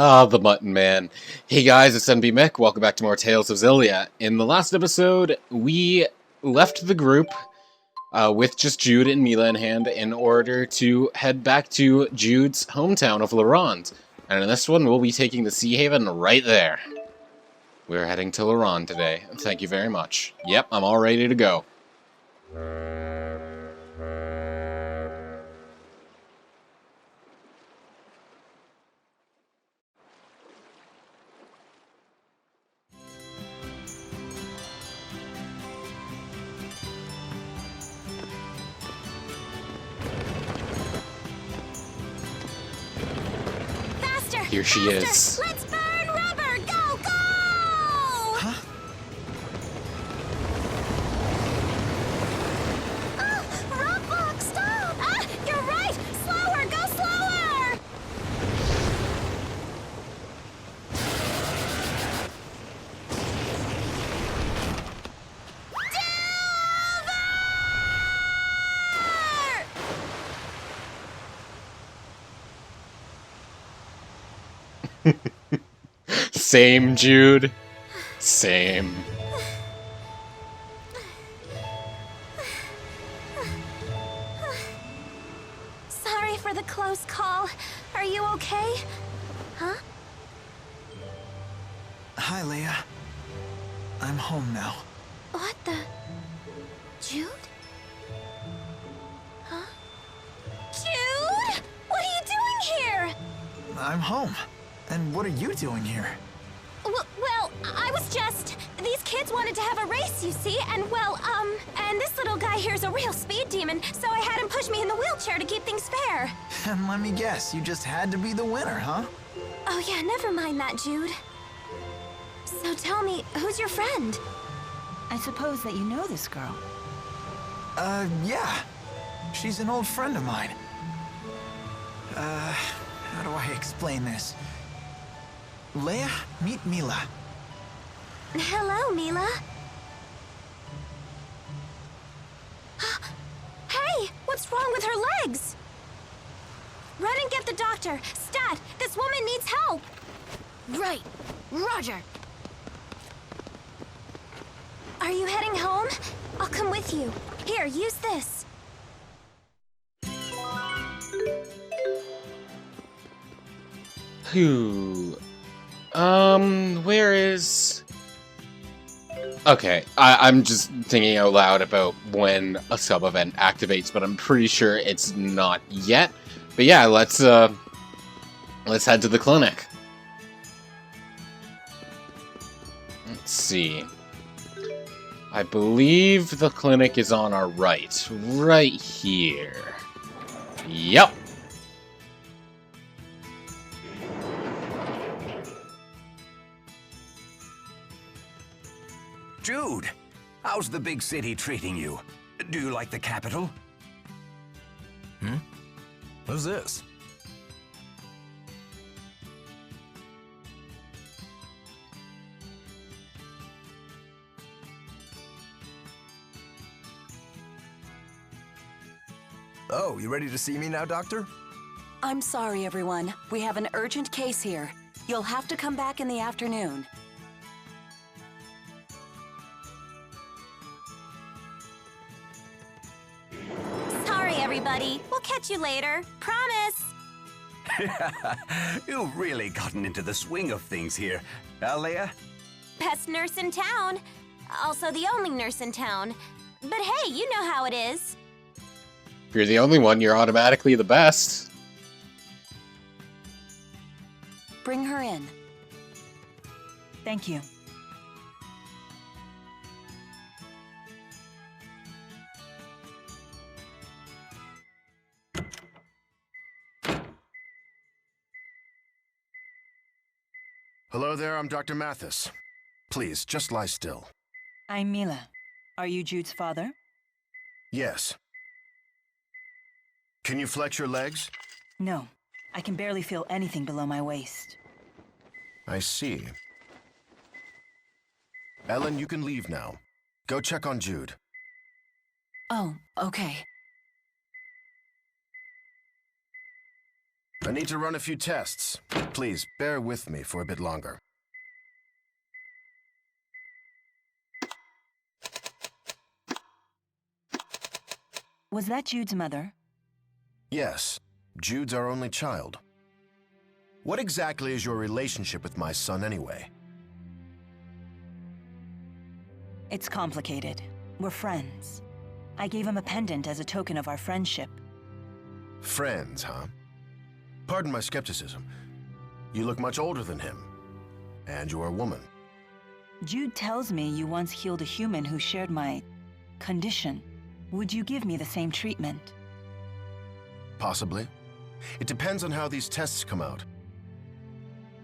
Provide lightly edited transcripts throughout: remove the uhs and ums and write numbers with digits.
Ah, the Mutton Man. Hey guys, it's NB Mick. Welcome back to more Tales of Xillia. In the last episode, we left the group with just Jude and Mila in hand in order to head back to Jude's hometown of Laurent. And in this one, we'll be taking the Sea Haven right there. We're heading to Laurent today. Thank you very much. Yep, I'm all ready to go. Here she is. Let's burn rubber! Go, go! Huh? Roadblock, stop! You're right! Slower, go slower! Same, Jude. Same. Sorry for the close call. Are you okay? Huh? Hi, Leia. I'm home now. What the... Jude? Huh? Jude? What are you doing here? I'm home. And what are you doing here? Well, I was just... These kids wanted to have a race, you see, and and this little guy here's a real speed demon, so I had him push me in the wheelchair to keep things fair. And let me guess, you just had to be the winner, huh? Oh yeah, never mind that, Jude. So tell me, who's your friend? I suppose that you know this girl. Yeah. She's an old friend of mine. How do I explain this? Leia, meet Mila. Hello, Mila. Hey, what's wrong with her legs? Run and get the doctor. Stat, this woman needs help. Right. Roger. Are you heading home? I'll come with you. Here, use this. Who? Where is... Okay, I'm just thinking out loud about when a sub-event activates, but I'm pretty sure it's not yet. But yeah, let's head to the clinic. Let's see. I believe the clinic is on our right. Right here. Yep. Jude, how's the big city treating you? Do you like the capital? Who's this? Oh, you ready to see me now, Doctor? I'm sorry, everyone. We have an urgent case here. You'll have to come back in the afternoon. Sorry, everybody. We'll catch you later. Promise. You've really gotten into the swing of things here, Leia? Best nurse in town. Also the only nurse in town. But hey, you know how it is. If you're the only one, you're automatically the best. Bring her in. Thank you. Hello there, I'm Dr. Mathis. Please, just lie still. I'm Mila. Are you Jude's father? Yes. Can you flex your legs? No. I can barely feel anything below my waist. I see. Ellen, you can leave now. Go check on Jude. Oh, okay. I need to run a few tests. Please, bear with me for a bit longer. Was that Jude's mother? Yes, Jude's our only child. What exactly is your relationship with my son anyway? It's complicated. We're friends. I gave him a pendant as a token of our friendship. Friends, huh? Pardon my skepticism. You look much older than him. And you're a woman. Jude tells me you once healed a human who shared my condition. Would you give me the same treatment? Possibly. It depends on how these tests come out.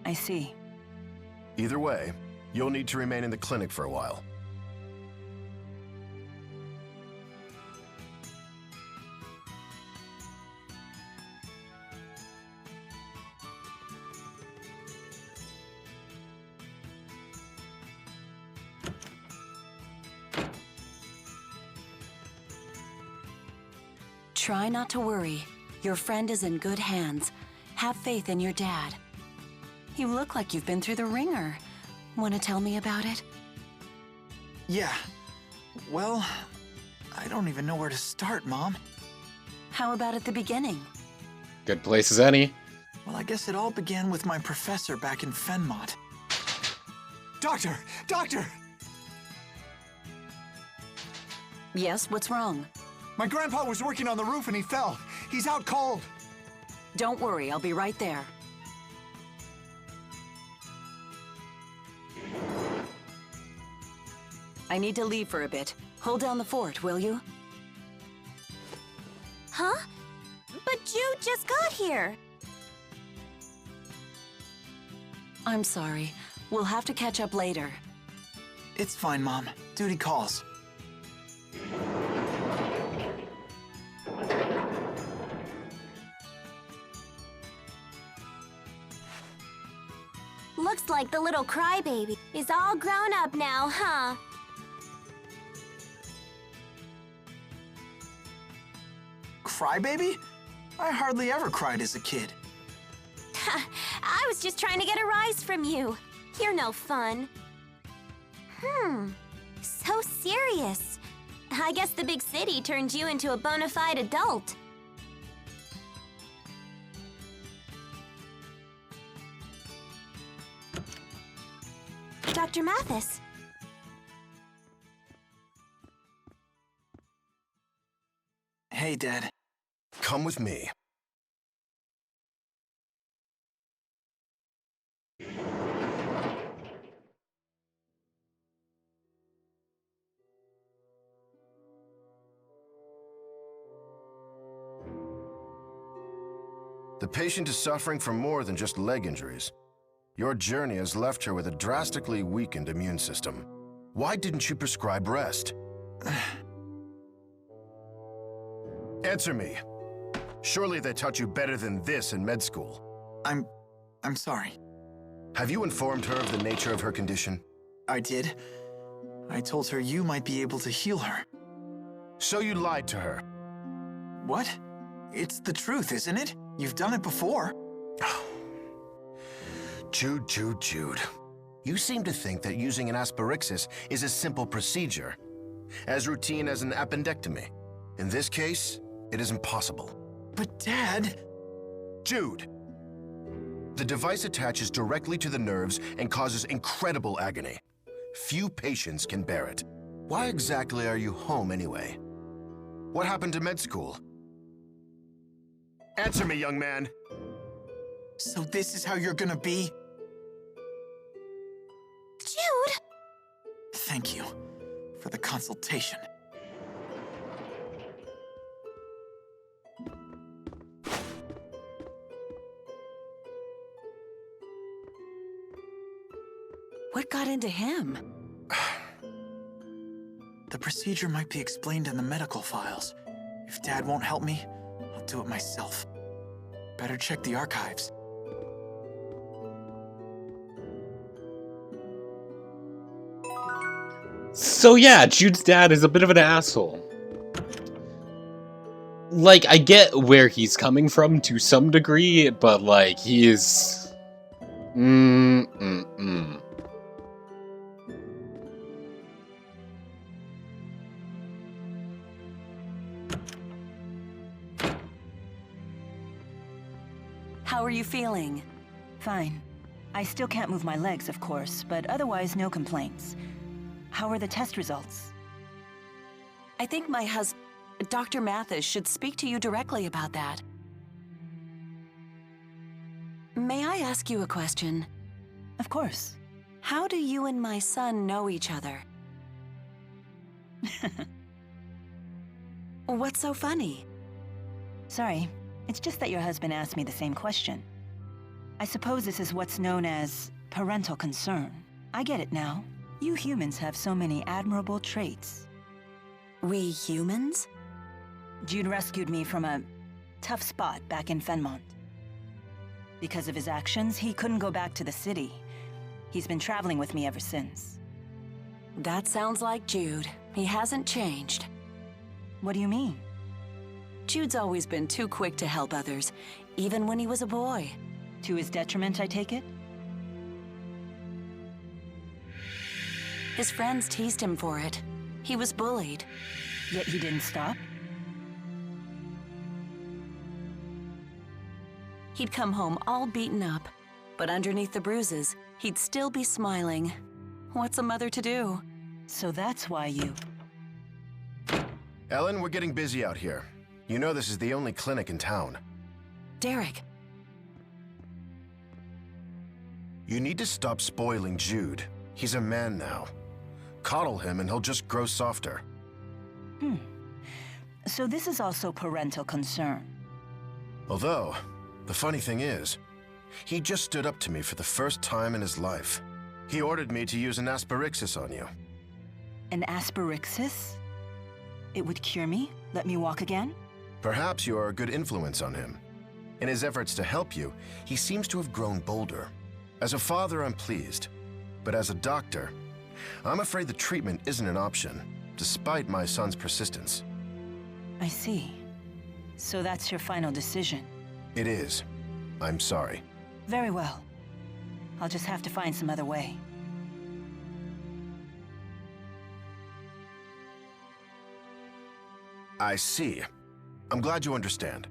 I see. Either way, you'll need to remain in the clinic for a while. Try not to worry. Your friend is in good hands. Have faith in your dad. You look like you've been through the ringer. Want to tell me about it? Yeah. Well, I don't even know where to start, Mom. How about at the beginning? Good place as any. Well, I guess it all began with my professor back in Fenmont. Doctor! Doctor! Yes, what's wrong? My grandpa was working on the roof and he fell. He's out cold. Don't worry, I'll be right there. I need to leave for a bit. Hold down the fort, will you? Huh? But Jude just got here. I'm sorry. We'll have to catch up later. It's fine, Mom. Duty calls. Looks like the little crybaby is all grown up now, huh? Crybaby? I hardly ever cried as a kid. I was just trying to get a rise from you. You're no fun. So serious. I guess the big city turned you into a bona fide adult. Dr. Mathis. Hey, Dad. Come with me. The patient is suffering from more than just leg injuries. Your journey has left her with a drastically weakened immune system. Why didn't you prescribe rest? Answer me. Surely they taught you better than this in med school. I'm sorry. Have you informed her of the nature of her condition? I did. I told her you might be able to heal her. So you lied to her. What? It's the truth, isn't it? You've done it before. Jude. You seem to think that using an asperixis is a simple procedure, as routine as an appendectomy. In this case, it is impossible. But Dad... Jude! The device attaches directly to the nerves and causes incredible agony. Few patients can bear it. Why exactly are you home anyway? What happened to med school? Answer me, young man! So this is how you're gonna be? Jude! Thank you for the consultation. What got into him? The procedure might be explained in the medical files. If Dad won't help me, I'll do it myself. Better check the archives. So yeah, Jude's dad is a bit of an asshole. like, I get where he's coming from to some degree, but, like, he is... How are you feeling? Fine. I still can't move my legs, of course, but otherwise no complaints. How are the test results? I think my Dr. Mathis should speak to you directly about that. May I ask you a question? Of course. How do you and my son know each other? What's so funny? Sorry, it's just that your husband asked me the same question. I suppose this is what's known as parental concern. I get it now. You humans have so many admirable traits. We humans? Jude rescued me from a tough spot back in Fenmont. Because of his actions, he couldn't go back to the city. He's been traveling with me ever since. That sounds like Jude. He hasn't changed. What do you mean? Jude's always been too quick to help others, even when he was a boy. To his detriment, I take it? His friends teased him for it. He was bullied. Yet he didn't stop? He'd come home all beaten up, but underneath the bruises, he'd still be smiling. What's a mother to do? So that's why you... Ellen, we're getting busy out here. You know this is the only clinic in town. Derek. You need to stop spoiling Jude. He's a man now. Coddle him and he'll just grow softer. So this is also parental concern. Although, the funny thing is, he just stood up to me for the first time in his life. He ordered me to use an asperixis on you. An asperixis? It would cure me? Let me walk again? Perhaps you are a good influence on him. In his efforts to help you, he seems to have grown bolder. As a father, I'm pleased. But as a doctor, I'm afraid the treatment isn't an option, despite my son's persistence. I see. So that's your final decision. It is. I'm sorry. Very well. I'll just have to find some other way. I see. I'm glad you understand.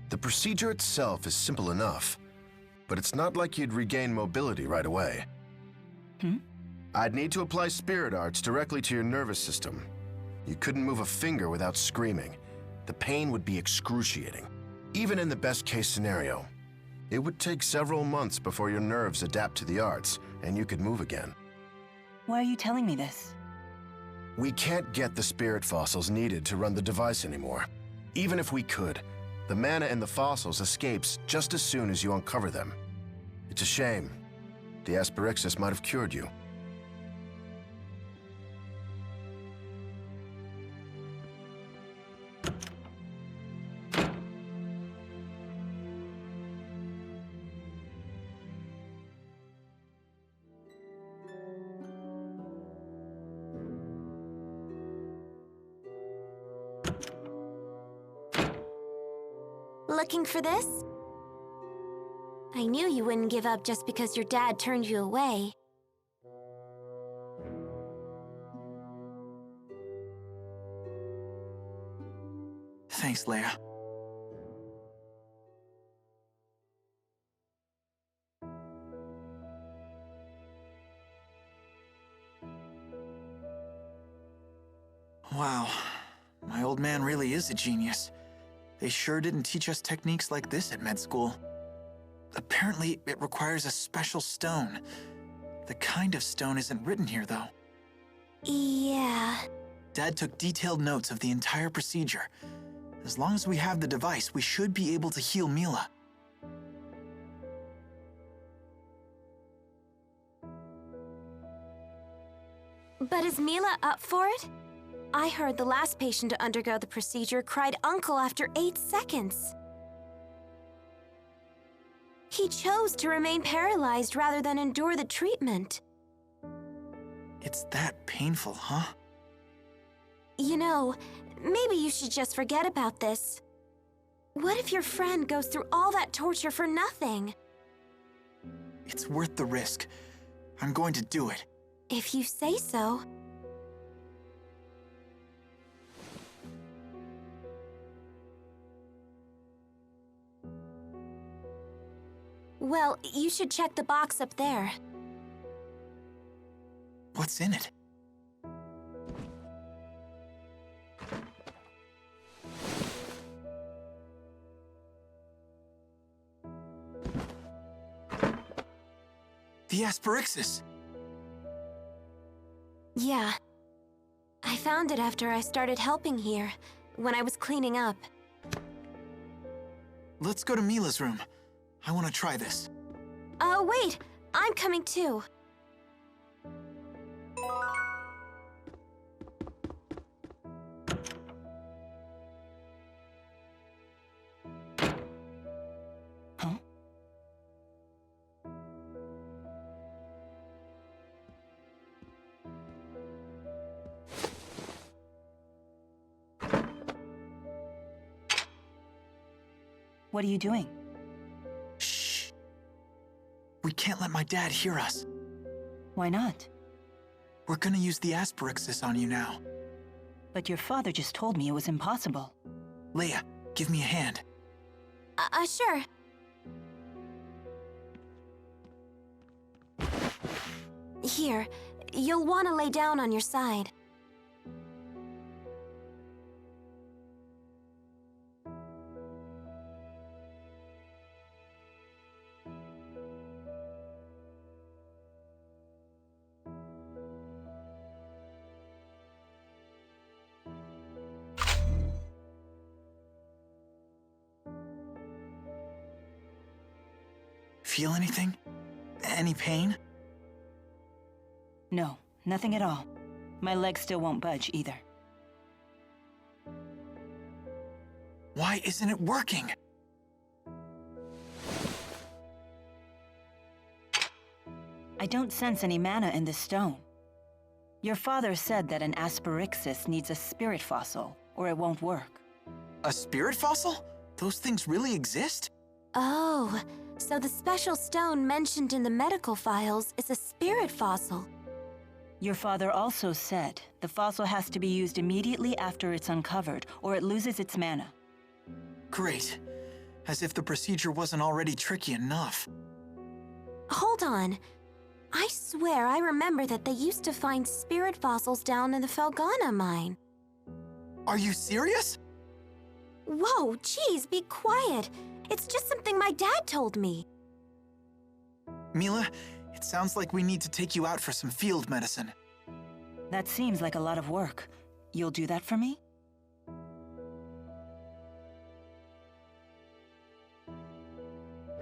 The procedure itself is simple enough, but it's not like you'd regain mobility right away. I'd need to apply spirit arts directly to your nervous system. You couldn't move a finger without screaming. The pain would be excruciating. Even in the best-case scenario, it would take several months before your nerves adapt to the arts and you could move again. Why are you telling me this? We can't get the spirit fossils needed to run the device anymore. Even if we could, the mana in the fossils escapes just as soon as you uncover them. It's a shame. The asperixis might have cured you. Looking for this? I knew you wouldn't give up just because your dad turned you away. Thanks, Leia. Wow, my old man really is a genius. They sure didn't teach us techniques like this at med school. Apparently, it requires a special stone. The kind of stone isn't written here, though. Yeah. Dad took detailed notes of the entire procedure. As long as we have the device, we should be able to heal Mila. But is Mila up for it? I heard the last patient to undergo the procedure cried uncle after 8 seconds. He chose to remain paralyzed rather than endure the treatment. It's that painful, huh? You know, maybe you should just forget about this. What if your friend goes through all that torture for nothing? It's worth the risk. I'm going to do it. If you say so. Well, you should check the box up there. What's in it? The Asperixis! Yeah. I found it after I started helping here, when I was cleaning up. Let's go to Mila's room. I want to try this. Oh, wait! I'm coming too. Huh? What are you doing? Shh. We can't let my dad hear us. Why not? We're gonna use the Asperixis on you now. But your father just told me it was impossible. Leia, give me a hand. Sure. Here, you'll want to lay down on your side. Feel anything? Any pain? No, nothing at all. My legs still won't budge either. Why isn't it working? I don't sense any mana in this stone. Your father said that an Asperixis needs a spirit fossil, or it won't work. A spirit fossil? Those things really exist? Oh, so the special stone mentioned in the medical files is a spirit fossil. Your father also said the fossil has to be used immediately after it's uncovered, or it loses its mana. Great. As if the procedure wasn't already tricky enough. Hold on. I swear I remember that they used to find spirit fossils down in the Felgana mine. Are you serious? Whoa, geez, be quiet. It's just something my dad told me. Mila, it sounds like we need to take you out for some field medicine. That seems like a lot of work. You'll do that for me?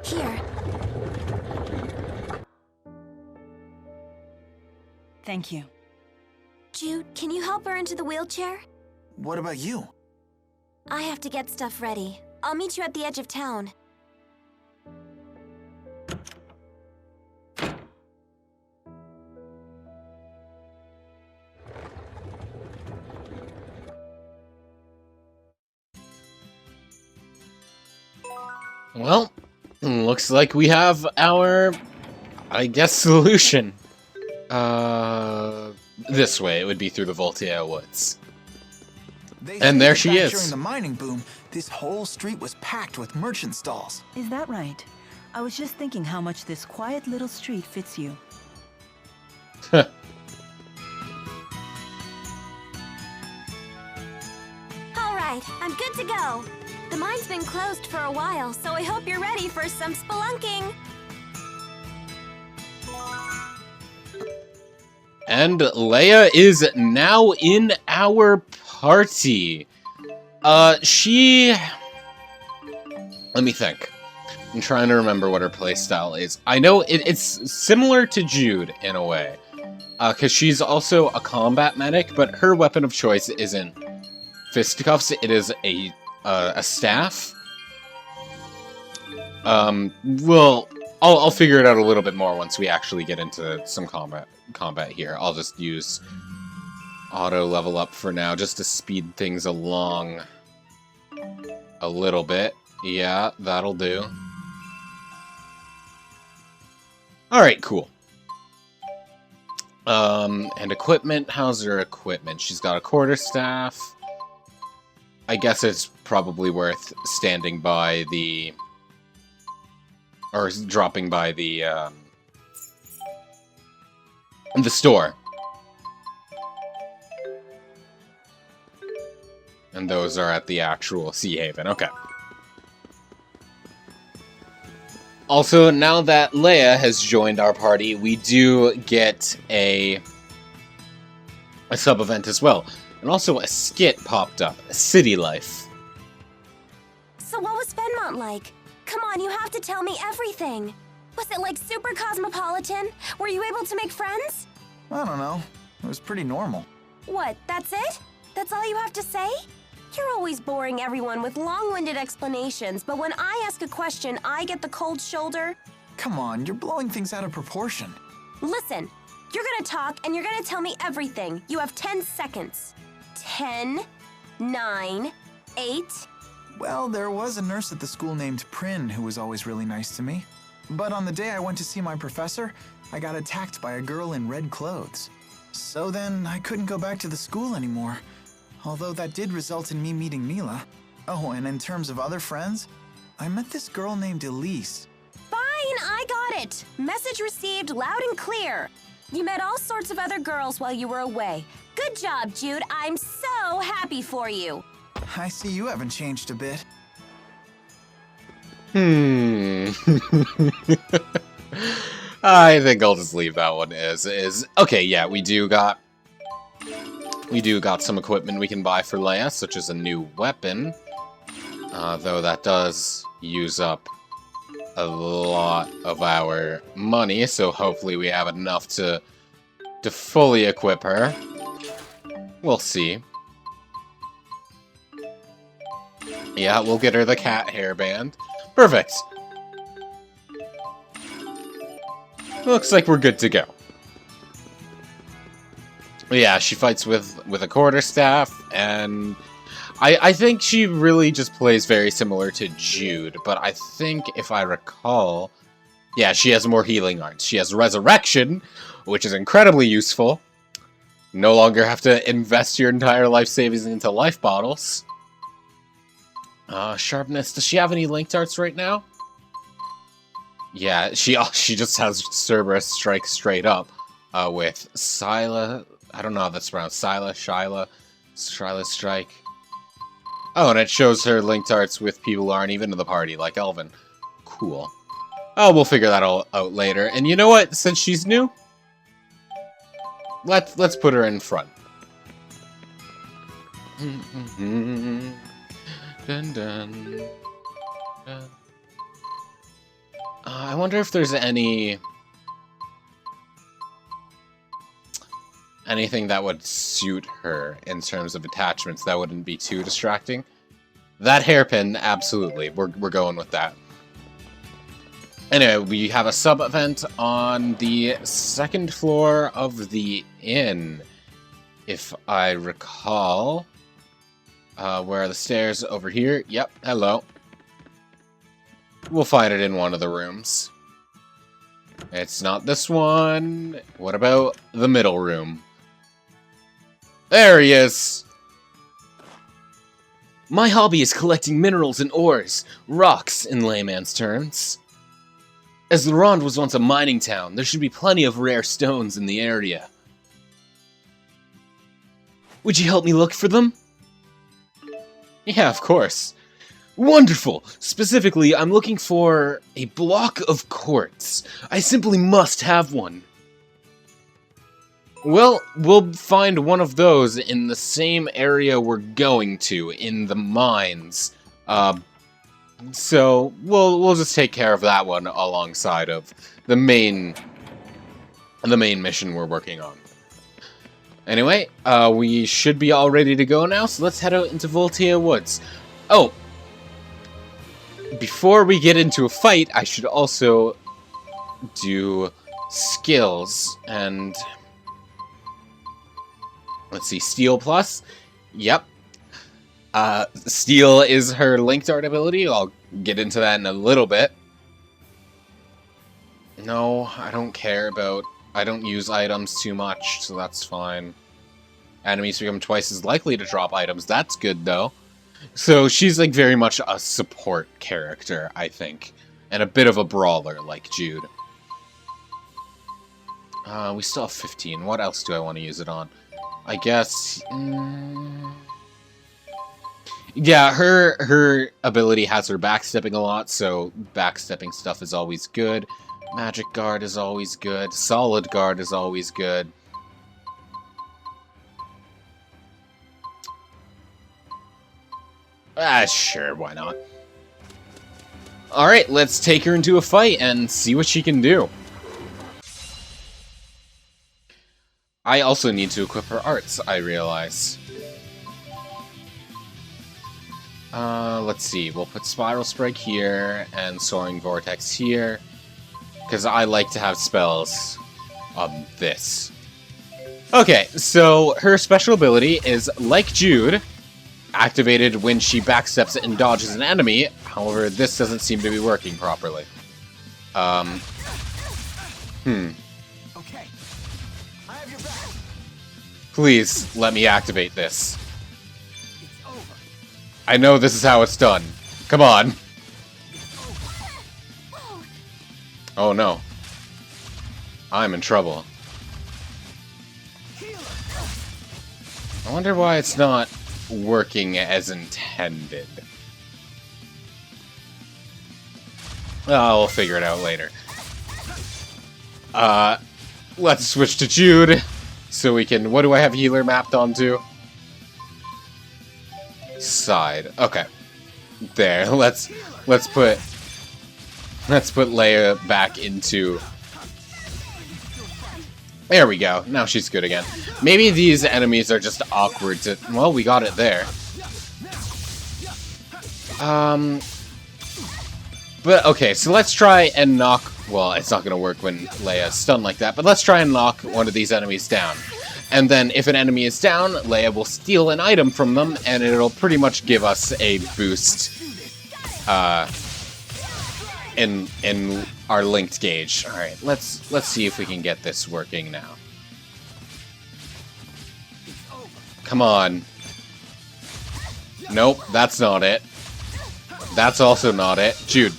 Here. Thank you. Jude, can you help her into the wheelchair? What about you? I have to get stuff ready. I'll meet you at the edge of town. Well, looks like we have our, I guess, solution. This way. It would be through the Voltaire Woods. And there she is. During the mining boom, this whole street was packed with merchant stalls. Is that right? I was just thinking how much this quiet little street fits you. All right, I'm good to go. The mine's been closed for a while, so I hope you're ready for some spelunking. And Leia is now in our party. Let me think. I'm trying to remember what her playstyle is. I know it's similar to Jude in a way. Because she's also a combat medic, but her weapon of choice isn't fisticuffs, it is a staff. I'll figure it out a little bit more once we actually get into some combat here. I'll just use auto level up for now, just to speed things along a little bit. Yeah, that'll do. Alright, cool. And equipment, how's her equipment? She's got a quarterstaff. I guess it's probably worth standing by the... or dropping by the store. And those are at the actual Sea Haven. Okay. Also, now that Leia has joined our party, we do get a sub-event as well. And also a skit popped up, City Life. So what was Fenmont like? Come on, you have to tell me everything. Was it like super cosmopolitan? Were you able to make friends? I don't know. It was pretty normal. What, that's it? That's all you have to say? You're always boring everyone with long-winded explanations, but when I ask a question, I get the cold shoulder. Come on, you're blowing things out of proportion. Listen, you're gonna talk and you're gonna tell me everything. You have 10 seconds. 10, 9, 8... Well, there was a nurse at the school named Prin who was always really nice to me. But on the day I went to see my professor, I got attacked by a girl in red clothes. So then, I couldn't go back to the school anymore. Although that did result in me meeting Mila. Oh, and in terms of other friends, I met this girl named Elise. Fine, I got it. Message received loud and clear. You met all sorts of other girls while you were away. Good job, Jude. I'm so happy for you. I see you haven't changed a bit. I think I'll just leave that one as is. Okay, yeah, we do got some equipment we can buy for Leia, such as a new weapon. Though that does use up a lot of our money, so hopefully we have enough to fully equip her. We'll see. Yeah, we'll get her the cat hairband. Perfect. Looks like we're good to go. Yeah, she fights with a quarterstaff, and I think she really just plays very similar to Jude, but I think, if I recall, yeah, she has more healing arts. She has Resurrection, which is incredibly useful. No longer have to invest your entire life savings into life bottles. Sharpness. Does she have any linked arts right now? Yeah, she just has Cerberus Strike straight up. With Scylla. I don't know how that's pronounced. Shyla Strike. Oh, and it shows her linked arts with people who aren't even in the party, like Elvin. Cool. Oh, we'll figure that all out later. And you know what? Since she's new, let's put her in front. Dun, dun, dun. I wonder if there's anything that would suit her in terms of attachments that wouldn't be too distracting. That hairpin, absolutely. We're going with that. Anyway, we have a sub-event on the second floor of the inn, if I recall. Where are the stairs? Over here? Yep, hello. We'll find it in one of the rooms. It's not this one. What about the middle room? There he is! My hobby is collecting minerals and ores, rocks in layman's terms. As the Ronde was once a mining town, there should be plenty of rare stones in the area. Would you help me look for them? Yeah, of course. Wonderful! Specifically, I'm looking for a block of quartz. I simply must have one. Well, we'll find one of those in the same area we're going to, in the mines. So, we'll just take care of that one alongside of the main mission we're working on. Anyway, we should be all ready to go now, so let's head out into Voltea Woods. Oh! Before we get into a fight, I should also do skills, and Let's see, Steel Plus. Yep. Steel is her linked art ability. I'll get into that in a little bit. No, I don't care about... I don't use items too much, so that's fine. Enemies become twice as likely to drop items. That's good, though. So she's, like, very much a support character, I think. And a bit of a brawler, like Jude. We still have 15. What else do I want to use it on? I guess... Yeah, her ability has her backstepping a lot, so backstepping stuff is always good. Magic Guard is always good. Solid Guard is always good. Sure, why not? Alright, let's take her into a fight and see what she can do. I also need to equip her arts, I realize. Let's see. We'll put Spiral Spike here and Soaring Vortex here. Because I like to have spells on this. Okay, so her special ability is, like Jude, activated when she backsteps and dodges an enemy. However, this doesn't seem to be working properly. Okay. I have your back. Please, let me activate this. I know this is how it's done. Come on. Oh no. I'm in trouble. I wonder why it's not working as intended. Well, we'll figure it out later. Let's switch to Jude. So we can... What do I have healer mapped onto? Side. Okay. There. Let's put Leia back into... There we go. Now she's good again. Maybe these enemies are just awkward to... Well, we got it there. But, okay, so let's try and knock... Well, it's not going to work when Leia's stunned like that, but let's try and knock one of these enemies down. And then, if an enemy is down, Leia will steal an item from them, and it'll pretty much give us a boost, in our linked gauge. Alright, let's see if we can get this working now. Come on. Nope, that's not it. That's also not it. Jude.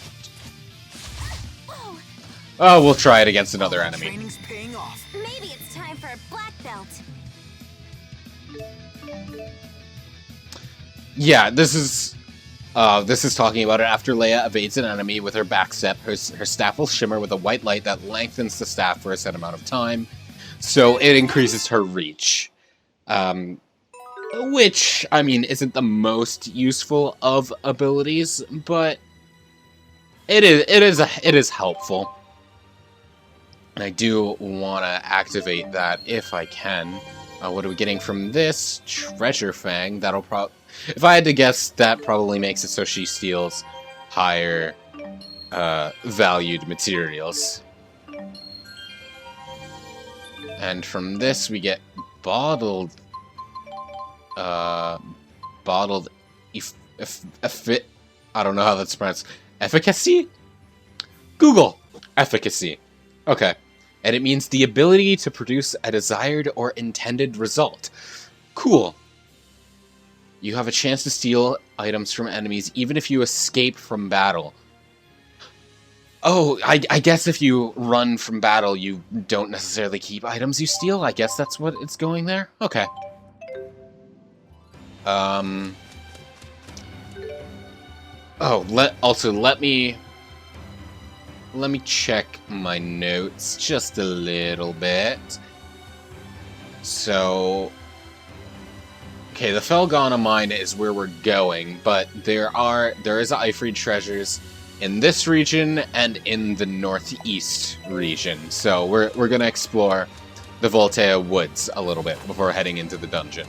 Oh, we'll try it against another enemy. Training's paying off. Maybe it's time for a black belt. Yeah, this is talking about it. After Leia evades an enemy with her backstep, her staff will shimmer with a white light that lengthens the staff for a set amount of time, so it increases her reach. Which, I mean, isn't the most useful of abilities, but it is helpful. And I do want to activate that if I can. What are we getting from this? Treasure Fang. That'll if I had to guess, that probably makes it so she steals higher valued materials. And from this we get bottled I don't know how that's pronounced. Efficacy? Google! Efficacy. Okay. And it means the ability to produce a desired or intended result. Cool. You have a chance to steal items from enemies even if you escape from battle. Oh, I guess if you run from battle, you don't necessarily keep items you steal? I guess that's what it's going there? Okay. Oh, let me check my notes just a little bit. So, okay, the Felghana mine is where we're going, but there is Ifrit treasures in this region and in the northeast region. So we're gonna explore the Voltea Woods a little bit before heading into the dungeon.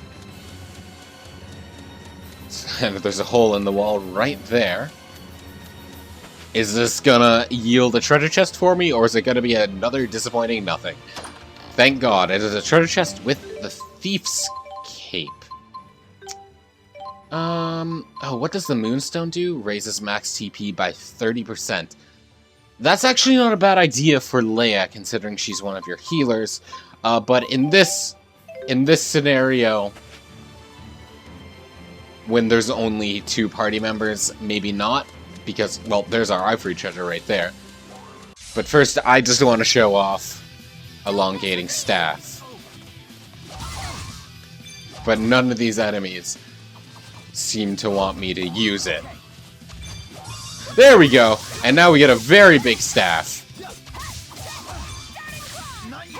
And there's a hole in the wall right there. Is this gonna yield a treasure chest for me, or is it gonna be another disappointing nothing? Thank God, it is a treasure chest with the Thief's cape. Oh, what does the Moonstone do? Raises max TP by 30%. That's actually not a bad idea for Leia, considering she's one of your healers. But in this scenario, when there's only 2 party members, maybe not, because, well, there's our ivory treasure right there. But first, I just want to show off elongating staff. But none of these enemies seem to want me to use it. There we go! And now we get a very big staff.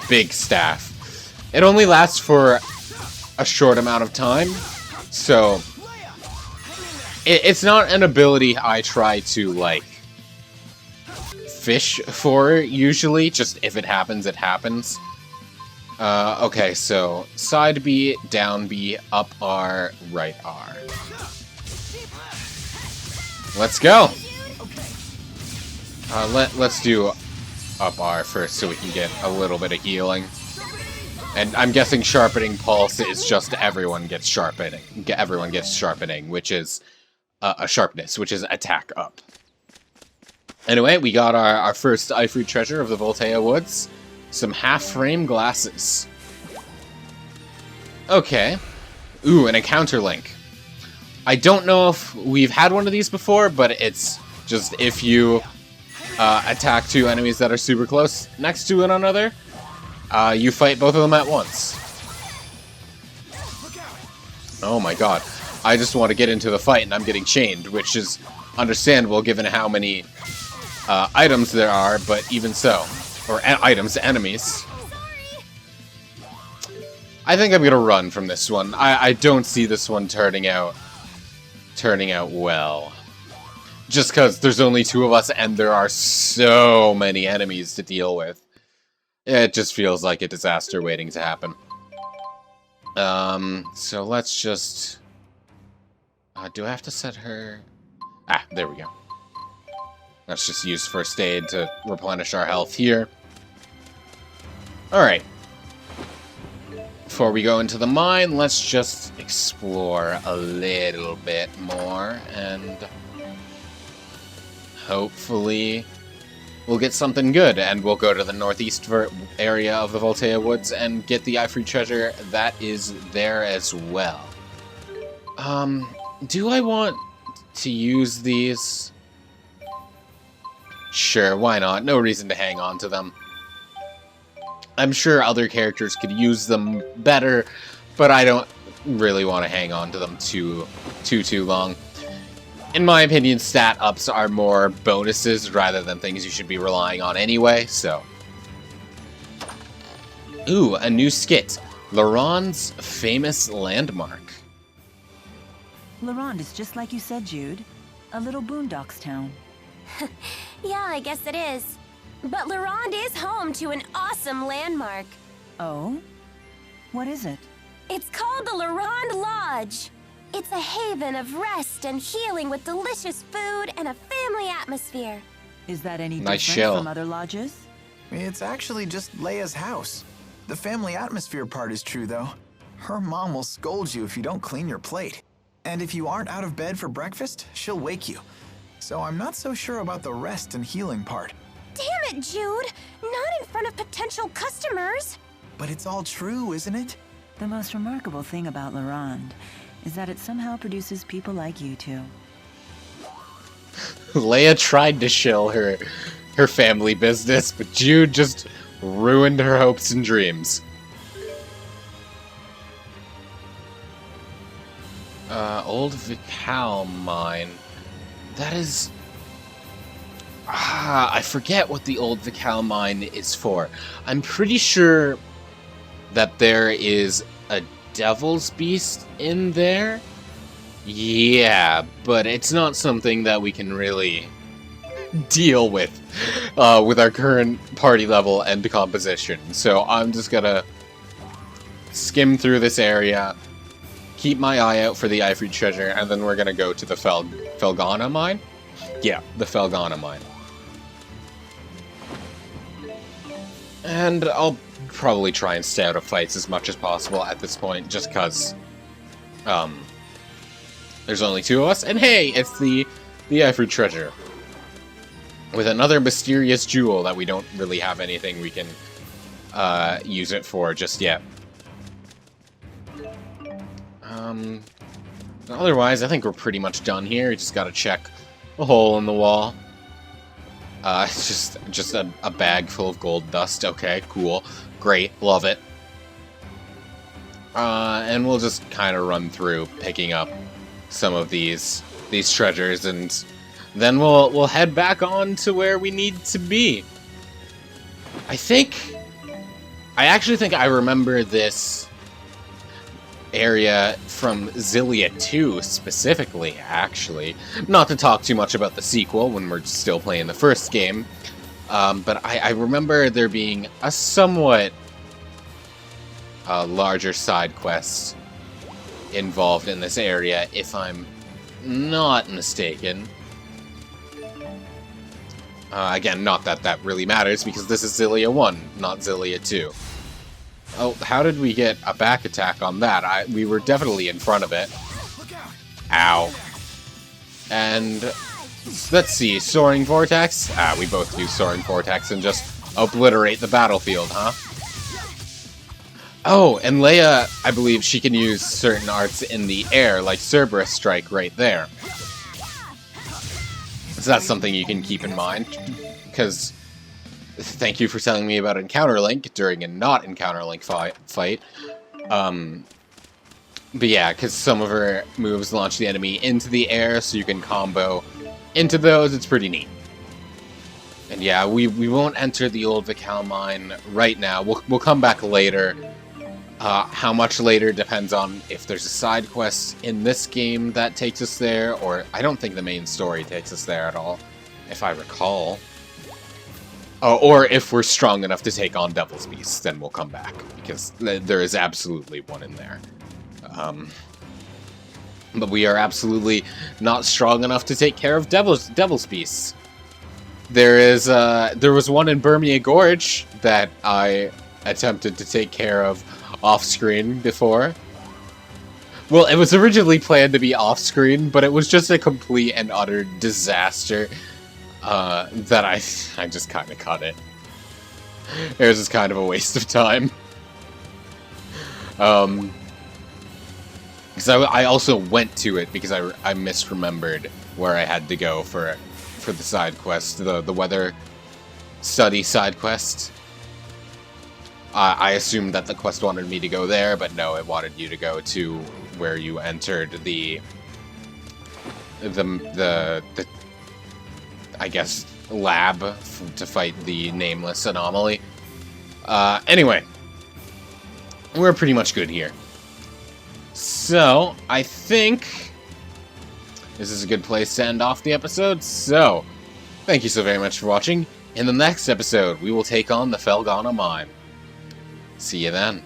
Big staff. It only lasts for a short amount of time, so it's not an ability I try to, like, fish for, usually. Just if it happens, it happens. Okay, so side B, down B, up R, right R. Let's go! Let's do up R first so we can get a little bit of healing. And I'm guessing Sharpening Pulse is just everyone gets sharpening. Everyone gets sharpening, which is a sharpness, which is attack up. Anyway, we got our first ivory treasure of the Voltea Woods. Some half-frame glasses. Okay. Ooh, an encounter link. I don't know if we've had one of these before, but it's just if you attack 2 enemies that are super close next to one another, you fight both of them at once. Oh my god. I just want to get into the fight and I'm getting chained, which is understandable given how many items there are, but even so. Or enemies. I think I'm gonna run from this one. I don't see this one turning out well. Just because there's only 2 of us and there are so many enemies to deal with. It just feels like a disaster waiting to happen. So let's just... do I have to set her... Ah, there we go. Let's just use first aid to replenish our health here. Alright. Before we go into the mine, let's just explore a little bit more, and hopefully we'll get something good, and we'll go to the northeast area of the Voltea Woods and get the ivory treasure that is there as well. Do I want to use these? Sure, why not? No reason to hang on to them. I'm sure other characters could use them better, but I don't really want to hang on to them too long. In my opinion, stat ups are more bonuses rather than things you should be relying on anyway, so. Ooh, a new skit. Laron's famous landmark. Laronde is just like you said, Jude. A little boondocks town. Yeah, I guess it is. But Laronde is home to an awesome landmark. Oh? What is it? It's called the Laronde Lodge. It's a haven of rest and healing with delicious food and a family atmosphere. Is that any Nice different shell. from other lodges? It's actually just Leia's house. The family atmosphere part is true, though. Her mom will scold you if you don't clean your plate. And if you aren't out of bed for breakfast, she'll wake you. So I'm not so sure about the rest and healing part. Damn it, Jude! Not in front of potential customers! But it's all true, isn't it? The most remarkable thing about Laronde is that it somehow produces people like you two. Leia tried to shill her family business, but Jude just ruined her hopes and dreams. Old Vical mine. That is... I forget what the Old Vical mine is for. I'm pretty sure that there is a Devil's Beast in there. Yeah, but it's not something that we can really deal with our current party level and composition. So I'm just gonna skim through this area, keep my eye out for the ivory treasure, and then we're gonna go to the Felgana mine. Yeah, the Felgana mine. And I'll probably try and stay out of fights as much as possible at this point, just because There's only 2 of us, and hey, it's the Ifrit treasure. With another mysterious jewel that we don't really have anything we can use it for just yet. Otherwise, I think we're pretty much done here. We just gotta check a hole in the wall. It's just a bag full of gold dust. Okay, cool. Great. Love it. And we'll just kind of run through picking up some of these treasures, and then we'll head back on to where we need to be. I actually think I remember this area from Xillia 2 specifically, actually. Not to talk too much about the sequel when we're still playing the first game, but I remember there being a somewhat larger side quest involved in this area, if I'm not mistaken. Again, not that that really matters, because this is Xillia 1, not Xillia 2. Oh, how did we get a back attack on that? We were definitely in front of it. Ow. And let's see, Soaring Vortex? We both use Soaring Vortex and just obliterate the battlefield, huh? Oh, and Leia, I believe she can use certain arts in the air, like Cerberus Strike right there. So that's something you can keep in mind, because thank you for telling me about Encounter Link during a not Encounter Link fight. But yeah, because some of her moves launch the enemy into the air, so you can combo into those. It's pretty neat. And yeah, we won't enter the old Vical mine right now. We'll come back later. How much later depends on if there's a side quest in this game that takes us there, or I don't think the main story takes us there at all, if I recall. Or if we're strong enough to take on Devil's Beast, then we'll come back, because there is absolutely one in there. But we are absolutely not strong enough to take care of Devil's Beasts. There was one in Burmia Gorge that I attempted to take care of off-screen before. Well, it was originally planned to be off-screen, but it was just a complete and utter disaster that I just kind of cut it. It was just kind of a waste of time. Because I also went to it because I misremembered where I had to go for the side quest, the weather study side quest. I assumed that the quest wanted me to go there, but no, it wanted you to go to where you entered the I guess, lab to fight the nameless anomaly. Anyway, we're pretty much good here. So, I think this is a good place to end off the episode. So, thank you so very much for watching. In the next episode, we will take on the Felghana Mine. See you then.